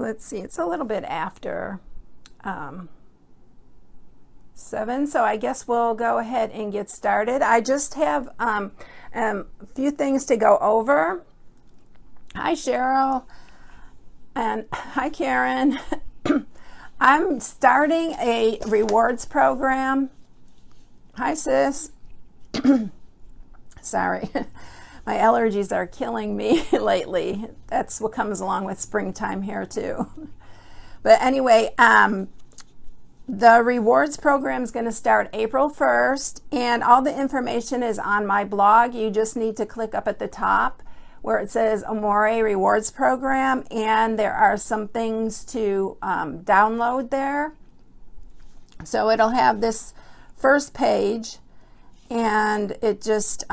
let's see, it's a little bit after 7, so I guess we'll go ahead and get started. I just have a few things to go over. Hi Cheryl, and hi Karen. I'm starting a rewards program. Hi sis. Sorry, my allergies are killing me lately. That's what comes along with springtime here too. But anyway, the rewards program is going to start April 1st, and all the information is on my blog. You just need to click up at the top where it says Amore Rewards Program, and there are some things to download there. So it'll have this first page, and it just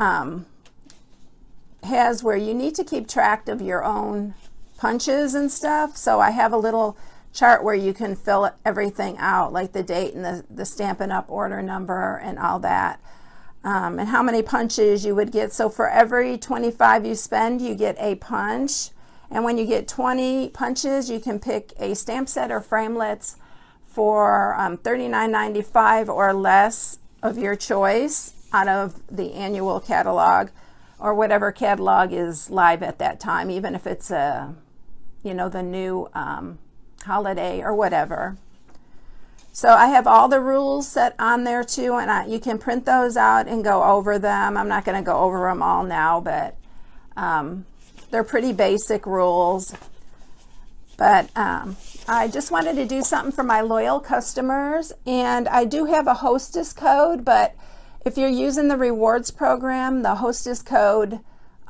has where you need to keep track of your own punches and stuff. So I have a little chart where you can fill everything out, like the date and the Stampin' Up order number and all that, and how many punches you would get. So for every 25 you spend, you get a punch, and when you get 20 punches, you can pick a stamp set or framelits for $39.95 or less of your choice out of the annual catalog, or whatever catalog is live at that time, even if it's a, you know, the new holiday or whatever. So I have all the rules set on there too, and you can print those out and go over them. I'm not going to go over them all now, but they're pretty basic rules. But I just wanted to do something for my loyal customers, and I do have a hostess code, but if you're using the rewards program, the hostess code,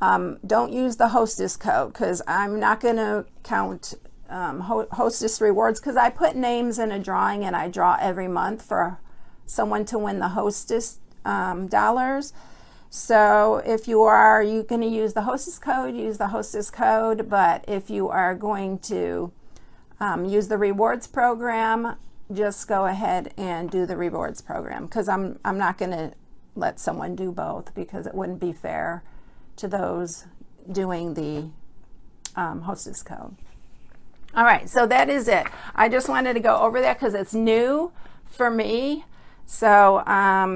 don't use the hostess code, because I'm not going to count hostess rewards, because I put names in a drawing and I draw every month for someone to win the hostess dollars. So if you're going to use the hostess code, use the hostess code. But if you are going to use the rewards program, just go ahead and do the rewards program, because I'm not going to let someone do both, because it wouldn't be fair to those doing the hostess code. All right, so that is it. I just wanted to go over that because it's new for me. So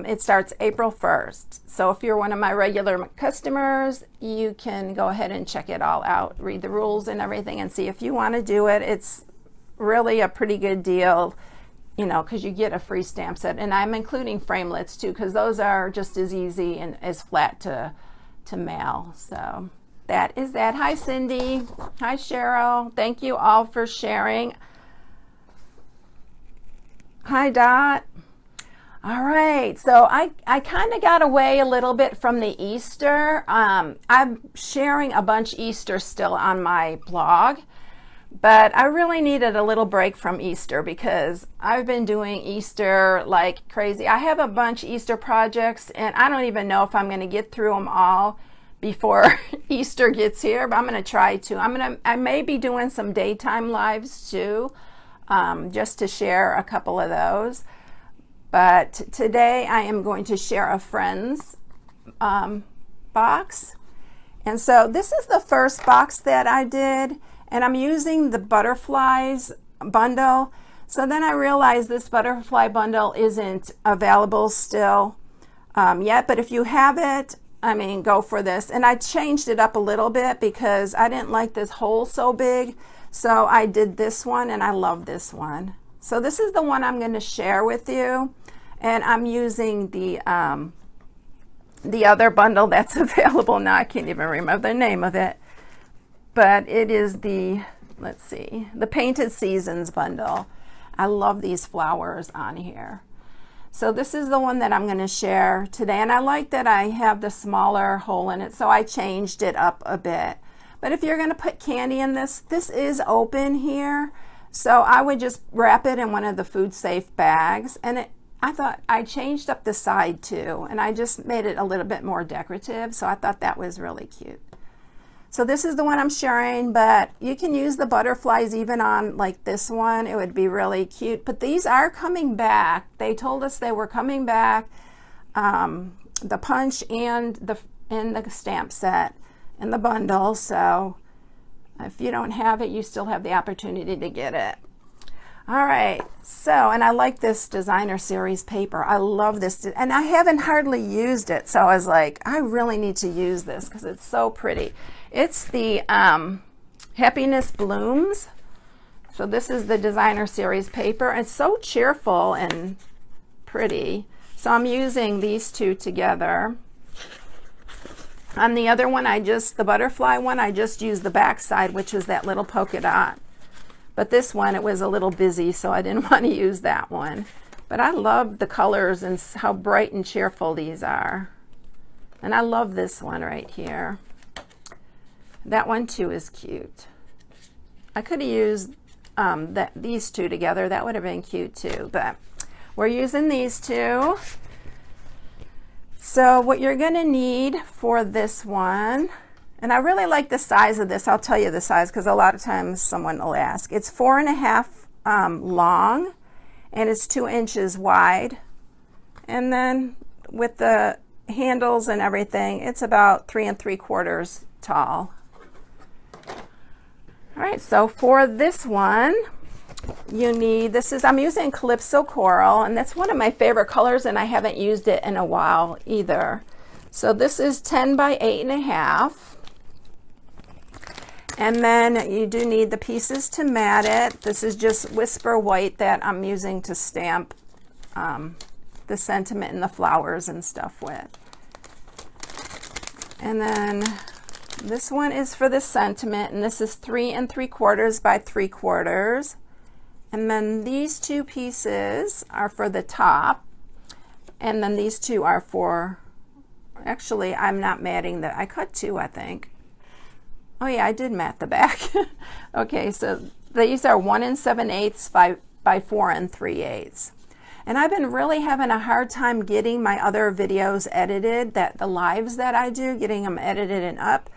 it starts April 1st. So if you're one of my regular customers, you can go ahead and check it all out, read the rules and everything, and see if you want to do it. It's really a pretty good deal, you know, because you get a free stamp set. And I'm including framelits too, because those are just as easy and as flat to mail. So that is that. Hi Cindy. Hi Cheryl. Thank you all for sharing. Hi Dot. All right, so I kind of got away a little bit from the Easter. I'm sharing a bunch Easter still on my blog, but I really needed a little break from Easter because I've been doing Easter like crazy. I have a bunch of Easter projects, and I don't even know if I'm going to get through them all before Easter gets here, but I'm going to try to. I may be doing some daytime lives too, just to share a couple of those. But today I am going to share a friend's box. And so this is the first box that I did, and I'm using the butterflies bundle. So then I realized this butterfly bundle isn't available still yet, but if you have it, I mean, go for this. And I changed it up a little bit because I didn't like this hole so big. So I did this one, and I love this one. So this is the one I'm going to share with you, and I'm using the other bundle that's available now. I can't even remember the name of it, but it is the, let's see, the Painted Seasons bundle. I love these flowers on here. So this is the one that I'm going to share today, and I like that I have the smaller hole in it, so I changed it up a bit. But if you're going to put candy in this, this is open here. So I would just wrap it in one of the food safe bags, and I thought I changed up the side too, and I just made it a little bit more decorative, so I thought that was really cute. So this is the one I'm sharing, but you can use the butterflies even on like this one. It would be really cute, but these are coming back. They told us they were coming back, the punch and the stamp set and the bundle. So If you don't have it, you still have the opportunity to get it. All right, so, and I like this designer series paper. I love this, and I haven't hardly used it, so I was like, I really need to use this because it's so pretty. It's the Happiness Blooms. So this is the designer series paper. It's so cheerful and pretty. So I'm using these two together. On the other one, the butterfly one, I just used the back side, which is that little polka dot. But this one, it was a little busy, so I didn't want to use that one. But I love the colors and how bright and cheerful these are. And I love this one right here. That one too is cute. I could have used these two together. That would have been cute too, but we're using these two. So what you're going to need for this one, and I really like the size of this. I'll tell you the size because a lot of times someone will ask. It's 4.5 long and it's 2 inches wide. And then with the handles and everything, it's about 3 3/4 tall. All right, so for this one, you need, I'm using Calypso Coral, and that's one of my favorite colors, and I haven't used it in a while either. So this is 10 by 8.5. And then you do need the pieces to mat it. This is just Whisper White that I'm using to stamp the sentiment and the flowers and stuff with. And then this one is for the sentiment, and this is 3 3/4 by 3/4. And then these two pieces are for the top, and then these two are for, actually I'm not matting I cut 2, I think. Oh yeah, I did mat the back. Okay, so these are 1 7/8 by 4 3/8. And I've been really having a hard time getting my other videos edited, the lives that I do, getting them edited and up,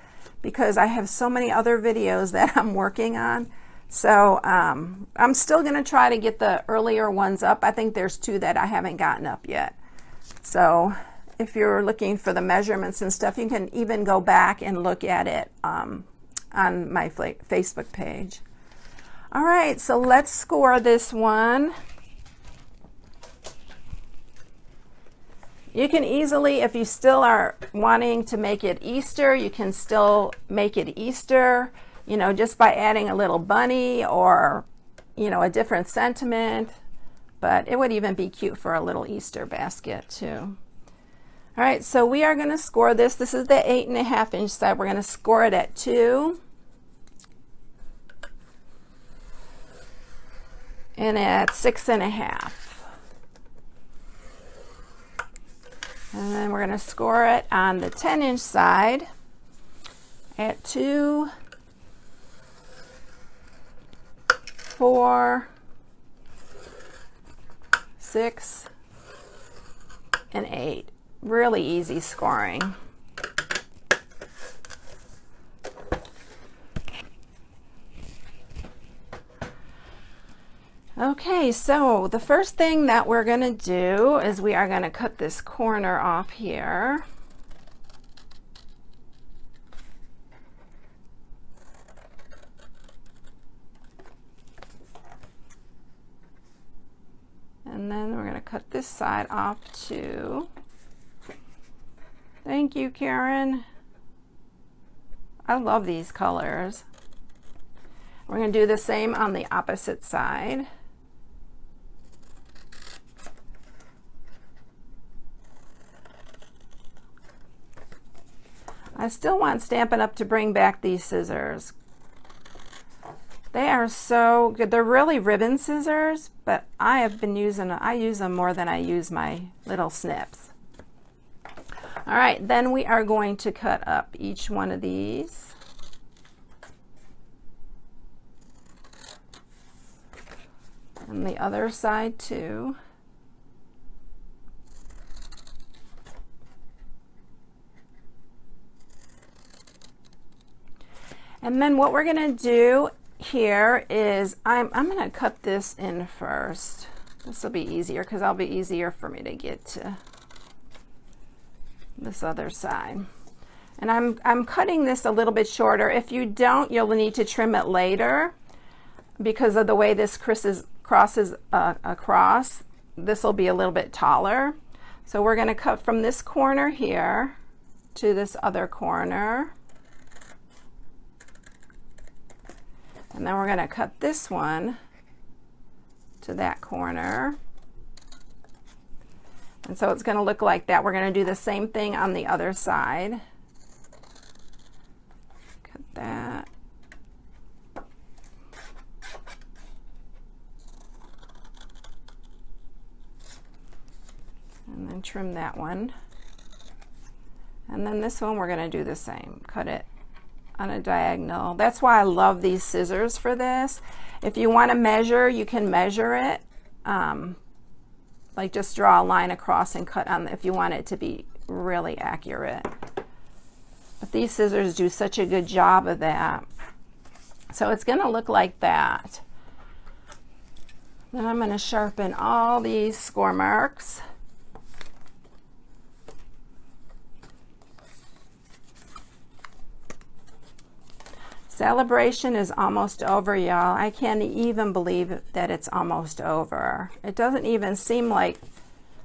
because I have so many other videos that I'm working on. So I'm still going to try to get the earlier ones up. I think there's 2 that I haven't gotten up yet. So if you're looking for the measurements and stuff, you can even go back and look at it on my Facebook page. All right, so let's score this one. You can easily, if you still are wanting to make it Easter, you can still make it Easter, you know, just by adding a little bunny or, you know, a different sentiment. But it would even be cute for a little Easter basket too. All right, so we are going to score this. This is the 8.5 inch side. We're going to score it at 2. And at 6.5. And then we're going to score it on the 10 inch side at 2, 4, 6, and 8. Really easy scoring. Okay, so the first thing that we're going to do is we are going to cut this corner off here. And then we're going to cut this side off too. Thank you, Karen. I love these colors. We're going to do the same on the opposite side. I still want Stampin' Up! To bring back these scissors. They are so good. They're really ribbon scissors, but I use them more than I use my little snips. All right, then we are going to cut up each one of these. And the other side too. And then what we're going to do here is I'm going to cut this in first. This will be easier because it'll be easier for me to get to this other side. And I'm cutting this a little bit shorter. If you don't, you'll need to trim it later because of the way this crosses across. This will be a little bit taller. So we're going to cut from this corner here to this other corner. And then we're going to cut this one to that corner. And so it's going to look like that. We're going to do the same thing on the other side. Cut that. And then trim that one. And then this one we're going to do the same. Cut it on a diagonal. That's why I love these scissors for this. If you want to measure, you can measure it. Like just draw a line across and cut on if you want it to be really accurate. But these scissors do such a good job of that. So it's going to look like that. Then I'm going to sharpen all these score marks. Celebration is almost over, y'all. I can't even believe that it's almost over. It doesn't even seem like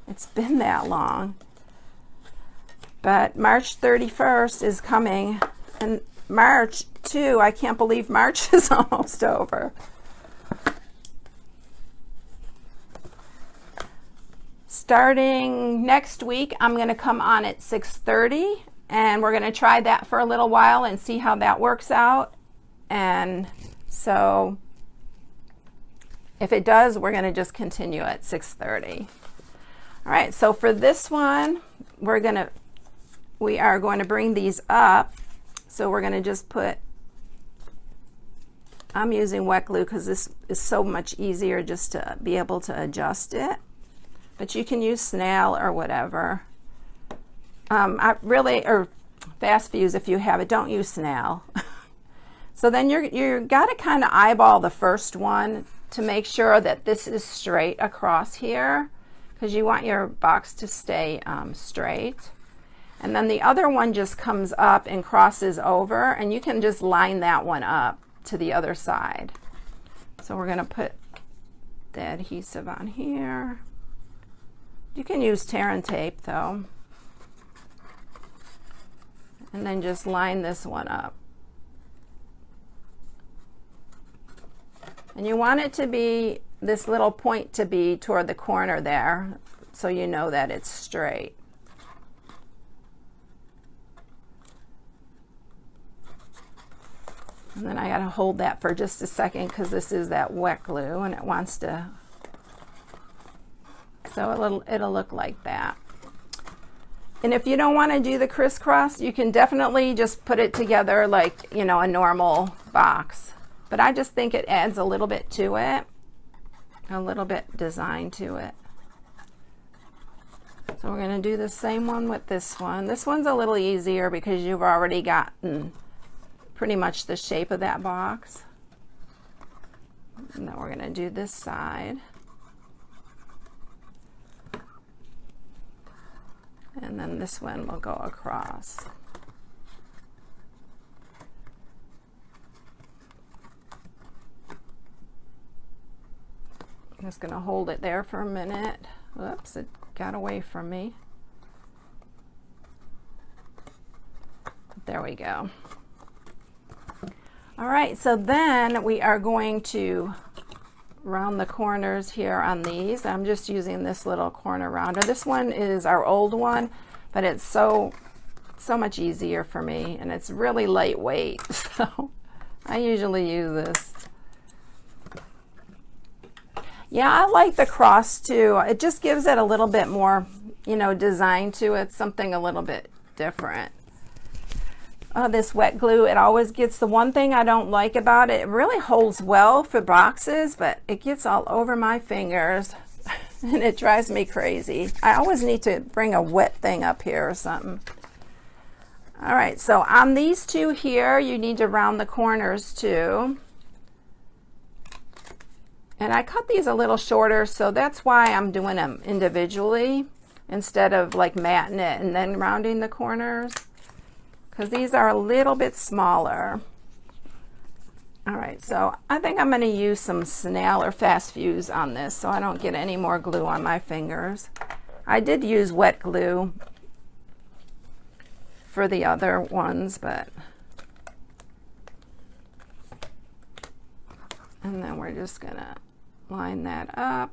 it's been that long. But March 31st is coming, and March too. I can't believe March is almost over. Starting next week, I'm going to come on at 6:30, and we're going to try that for a little while and see how that works out. And so if it does, we're going to just continue at 6:30. All right, so for this one, we are going to bring these up. So we're going to just put, I'm using wet glue because this is so much easier just to be able to adjust it. But you can use snail or whatever. Or fast fuse if you have it. Don't use snail. So then you got to kind of eyeball the first one to make sure that this is straight across here, because you want your box to stay straight. And then the other one just comes up and crosses over, and you can just line that one up to the other side. So we're going to put the adhesive on here. You can use tear and tape though. And then just line this one up. And you want it to be, this little point to be toward the corner there, so you know that it's straight. And then I got to hold that for just a second because this is that wet glue and it wants to, so it'll look like that. And if you don't want to do the crisscross, you can definitely just put it together like, you know, a normal box. But I just think it adds a little bit to it, a little bit design to it. So we're going to do the same one with this one. This one's a little easier because you've already gotten pretty much the shape of that box. And then we're going to do this side. And then this one will go across. I'm just going to hold it there for a minute. Whoops, it got away from me. There we go. All right, so then we are going to round the corners here on these. I'm just using this little corner rounder. This one is our old one, but it's so much easier for me, and it's really lightweight, so I usually use this. Yeah, I like the cross too. It just gives it a little bit more, you know, design to it, something a little bit different. Oh, this wet glue, it always gets, the one thing I don't like about it, it really holds well for boxes, but it gets all over my fingers and it drives me crazy. I always need to bring a wet thing up here or something. All right, so on these two here, you need to round the corners too. And I cut these a little shorter, so that's why I'm doing them individually instead of like matting it and then rounding the corners. because these are a little bit smaller. All right, so I think I'm going to use some snail or fast fuse on this so I don't get any more glue on my fingers. I did use wet glue for the other ones, but... And then we're just going to line that up.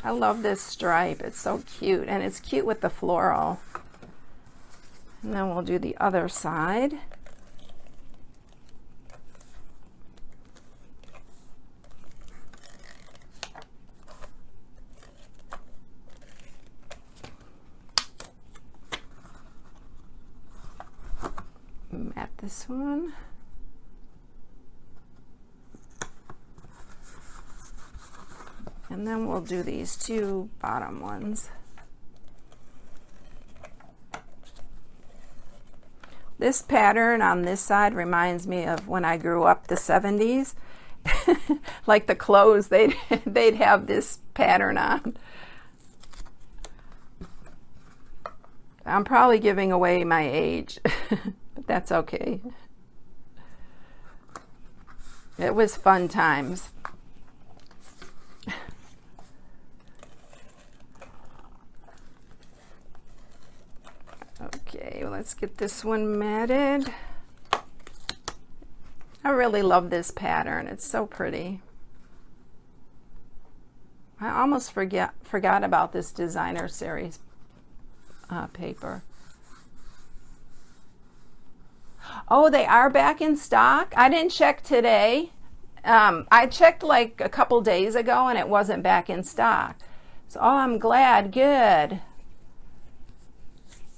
I love this stripe. It's so cute, and it's cute with the floral. And then we'll do the other side. Mat this one. And then we'll do these two bottom ones. This pattern on this side reminds me of when I grew up, the 70s. Like the clothes, they'd have this pattern on. I'm probably giving away my age, but that's okay. It was fun times. Okay, let's get this one matted. I really love this pattern. It's so pretty. I almost forgot about this designer series paper. Oh, they are back in stock? I didn't check today. I checked like a couple days ago and it wasn't back in stock. So, oh, I'm glad. Good.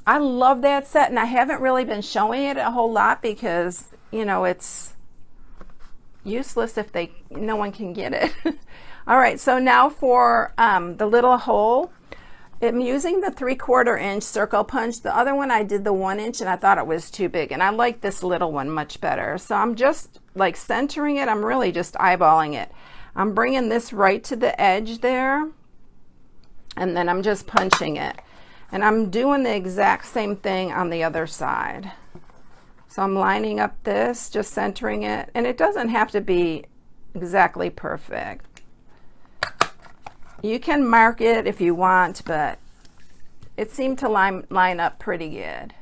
I love that set, and I haven't really been showing it a whole lot because, you know, it's useless if no one can get it. All right, so now for the little hole, I'm using the 3/4 inch circle punch. The other one I did the 1 inch and I thought it was too big, and I like this little one much better. So I'm just like centering it. I'm really just eyeballing it. I'm bringing this right to the edge there, and then I'm just punching it. And I'm doing the exact same thing on the other side. So I'm lining up this, just centering it, and it doesn't have to be exactly perfect. You can mark it if you want, but it seemed to line up pretty good.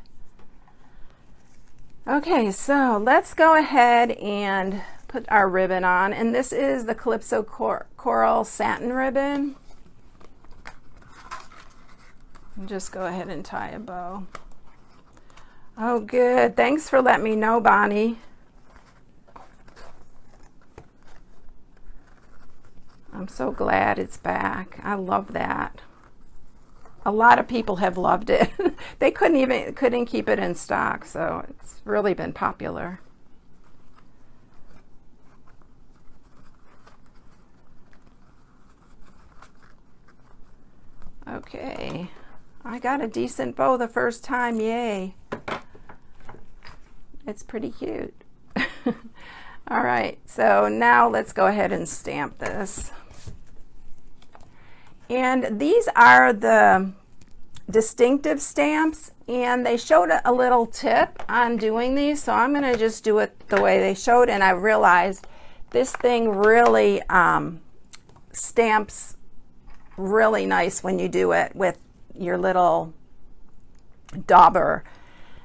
Okay, so let's go ahead and put our ribbon on, and this is the Calypso Coral Satin ribbon. And just go ahead and tie a bow. Oh, good. Thanks for letting me know, Bonnie. I'm so glad it's back. I love that. A lot of people have loved it. They couldn't keep it in stock, so it's really been popular. Okay. I got a decent bow the first time, yay. It's pretty cute. All right, so now let's go ahead and stamp this. And these are the distinctive stamps, and they showed a little tip on doing these, so I'm gonna just do it the way they showed, and I realized this thing really stamps really nice when you do it with your little dauber.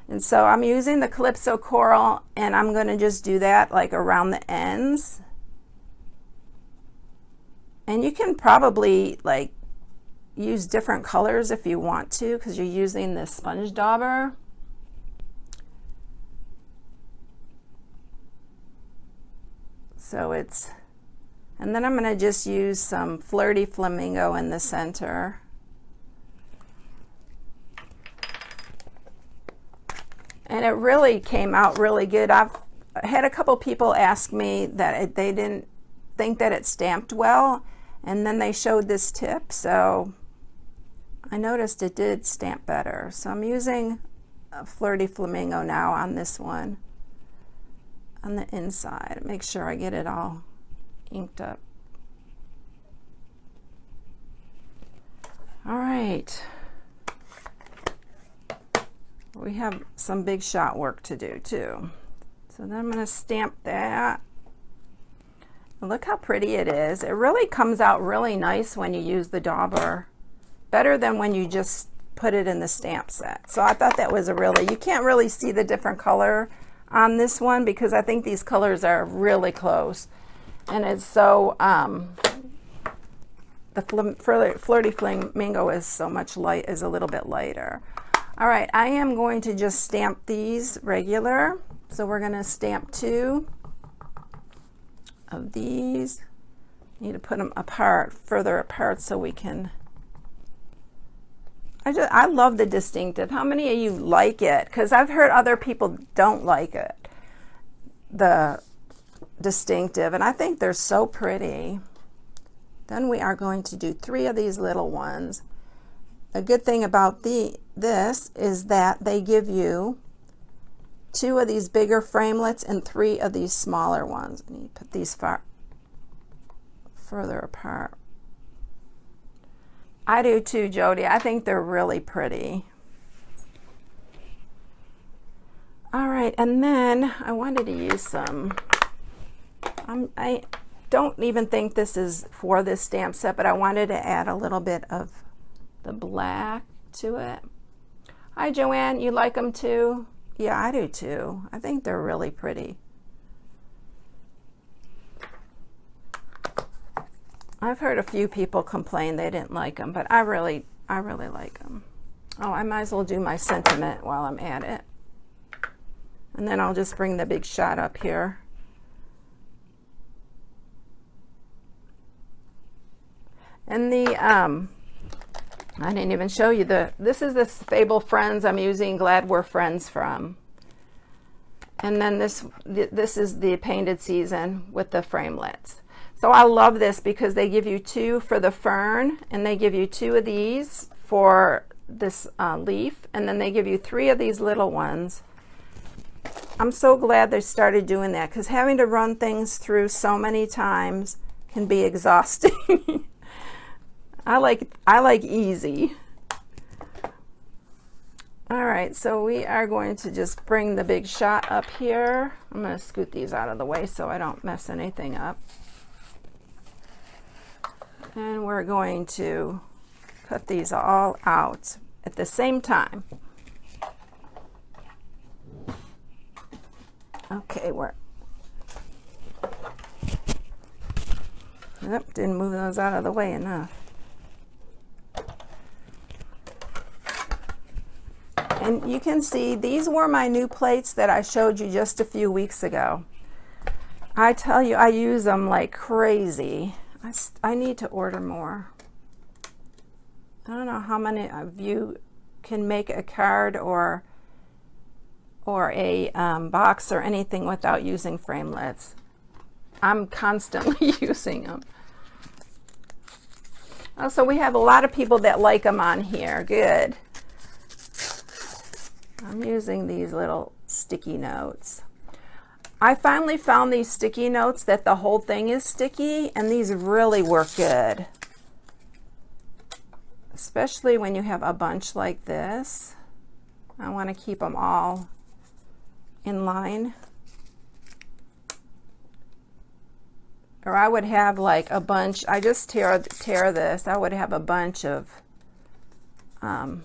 And so I'm using the Calypso Coral, and I'm going to just do that like around the ends. And you can probably like use different colors if you want to, because you're using this sponge dauber. So it's, and then I'm going to just use some Flirty Flamingo in the center. And it really came out really good. I've had a couple people ask me that they didn't think that it stamped well, and then they showed this tip, so I noticed it did stamp better. So I'm using a Flirty Flamingo now on this one, on the inside. Make sure I get it all inked up. All right. We have some big shot work to do too. So then I'm going to stamp that. Look how pretty it is. It really comes out really nice when you use the dauber. Better than when you just put it in the stamp set. So I thought that was a really, you can't really see the different color on this one because I think these colors are really close. And it's so, the Flirty Flamingo is so much light, is a little bit lighter. All right, I am going to just stamp these regular. So we're going to stamp 2 of these. Need to put them apart, further apart, so we can. I love the distinctive. How many of you like it? Because I've heard other people don't like it, the distinctive, and I think they're so pretty. Then we are going to do 3 of these little ones. A good thing about this is that they give you 2 of these bigger framelits and 3 of these smaller ones. I need to put these further apart. I do too, Jody. I think they're really pretty. All right, and then I wanted to use some, I don't even think this is for this stamp set, but I wanted to add a little bit of the black to it. Hi, Joanne, you like them too? Yeah, I do too. I think they're really pretty. I've heard a few people complain they didn't like them, but I really like them. Oh, I might as well do my sentiment while I'm at it. And then I'll just bring the big shot up here. And the, I didn't even show you this is the Fable Friends I'm using Glad We're Friends from. And then this is the Painted Season with the framelits. So I love this because they give you 2 for the fern, and they give you 2 of these for this leaf, and then they give you 3 of these little ones. I'm so glad they started doing that, because having to run things through so many times can be exhausting. I like easy. All right, so we are going to just bring the big shot up here. I'm going to scoot these out of the way so I don't mess anything up. And we're going to cut these all out at the same time. Okay, Yep, didn't move those out of the way enough. And you can see these were my new plates that I showed you just a few weeks ago. I tell you, I use them like crazy. I need to order more. I don't know how many of you can make a card or a box or anything without using framelits. I'm constantly using them. Oh, so we have a lot of people that like them on here. Good. I'm using these little sticky notes. I finally found these sticky notes that the whole thing is sticky, and these really work good. Especially when you have a bunch like this. I want to keep them all in line. Or I would have like a bunch, I just tear this, I would have a bunch of, I'm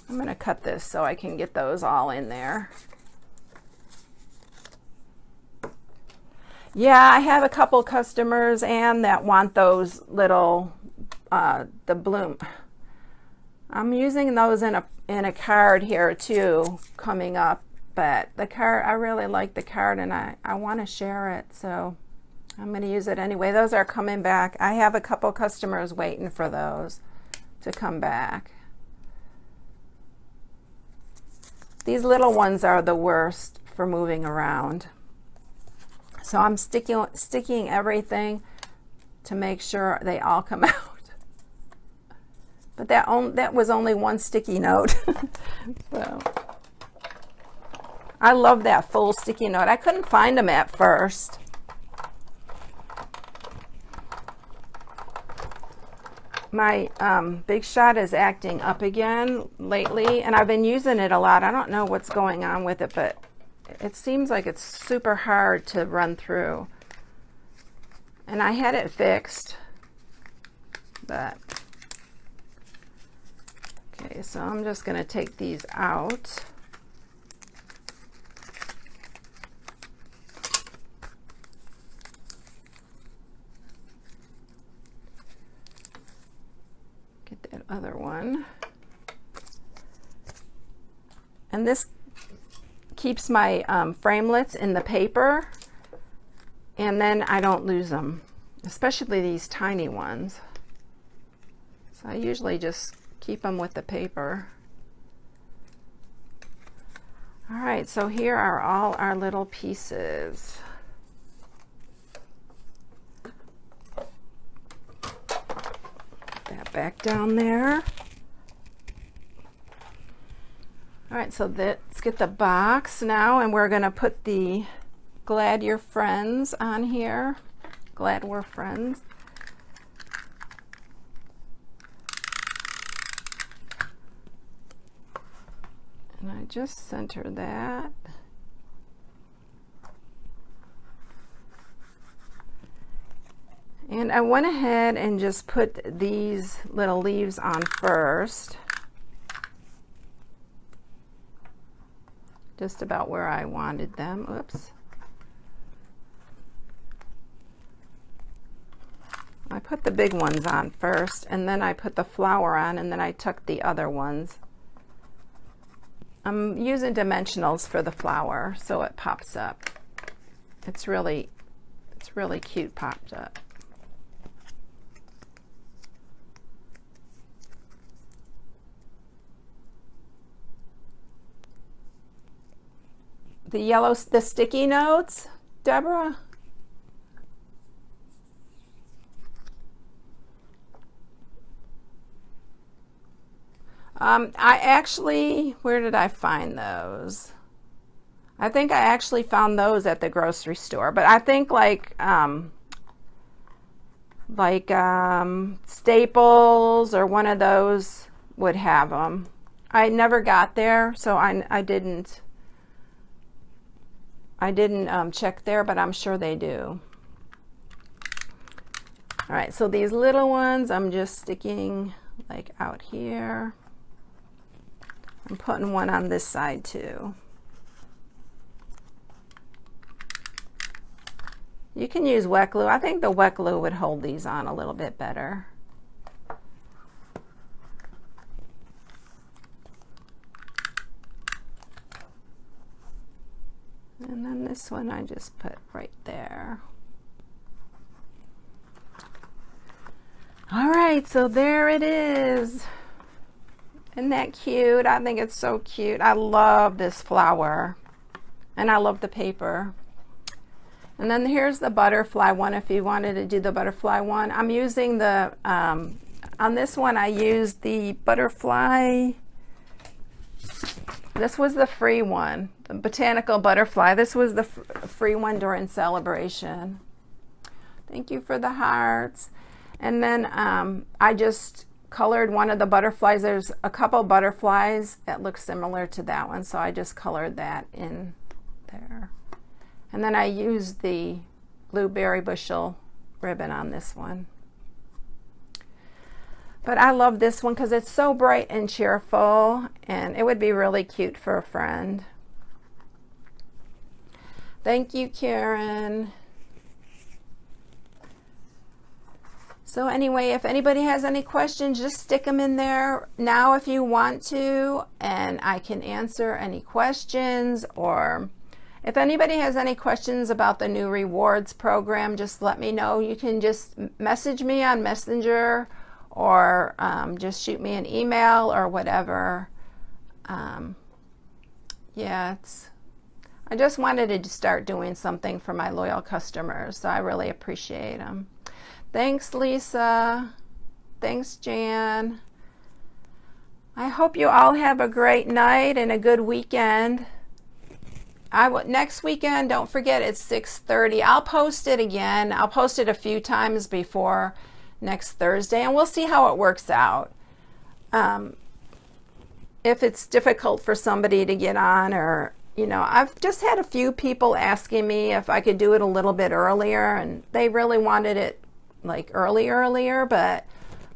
going to cut this so I can get those all in there. Yeah, I have a couple customers and that want those little, the bloom. I'm using those in a card here too, coming up. But the card, I really like the card, and I want to share it, so I'm going to use it anyway. Those are coming back. I have a couple customers waiting for those to come back. These little ones are the worst for moving around. So I'm sticking everything to make sure they all come out. But that was only one sticky note. So I love that full sticky note. I couldn't find them at first. My Big Shot is acting up again lately, and I've been using it a lot. I don't know what's going on with it, but it seems like it's super hard to run through. And I had it fixed, but okay, so I'm just going to take these out. That other one, and this keeps my framelits in the paper, and then I don't lose them, especially these tiny ones. So I usually just keep them with the paper. All right, so here are all our little pieces. Back down there. All right, so let's get the box now, and we're going to put the Glad You're Friends on here. Glad We're Friends. And I just center that. And I went ahead and just put these little leaves on first. Just about where I wanted them. Oops. I put the big ones on first, and then I put the flower on, and then I tucked the other ones. I'm using dimensionals for the flower, so it pops up. It's really cute popped up. The sticky notes, Deborah? I actually, where did I find those? I think I actually found those at the grocery store, but I think like Staples or one of those would have them. I never got there, so I didn't check there, but I'm sure they do. All right, so these little ones I'm just sticking like out here. I'm putting one on this side too. You can use wet glue. I think the wet glue would hold these on a little bit better. And then this one I just put right there. All right, so there it is. Isn't that cute? I think it's so cute. I love this flower, and I love the paper. And then here's the butterfly one, if you wanted to do the butterfly one. I'm using the, on this one I used the butterfly. This was the free one, the botanical butterfly. This was the free one during celebration. Thank you for the hearts. And then I just colored one of the butterflies. There's a couple butterflies that look similar to that one, so I just colored that in there. And then I used the blueberry bushel ribbon on this one. But I love this one because it's so bright and cheerful, and it would be really cute for a friend. Thank you, Karen. So anyway, if anybody has any questions, just stick them in there now if you want to, and I can answer any questions. Or if anybody has any questions about the new rewards program, just let me know. You can just message me on Messenger, or just shoot me an email or whatever. Yeah, I just wanted to start doing something for my loyal customers, so I really appreciate them. Thanks, Lisa. Thanks, Jan. I hope you all have a great night and a good weekend. Next weekend, don't forget, it's 6:30. I'll post it again. I'll post it a few times before next Thursday, and we'll see how it works out. If it's difficult for somebody to get on, or you know, I've just had a few people asking me if I could do it a little bit earlier, and they really wanted it like earlier, but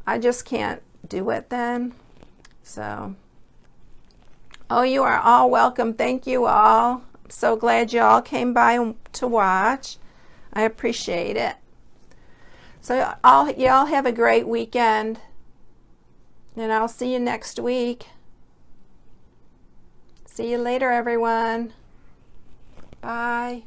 I just can't do it then. So, oh, you are all welcome. Thank you all. I'm so glad you all came by to watch. I appreciate it. So y'all have a great weekend, and I'll see you next week. See you later, everyone. Bye.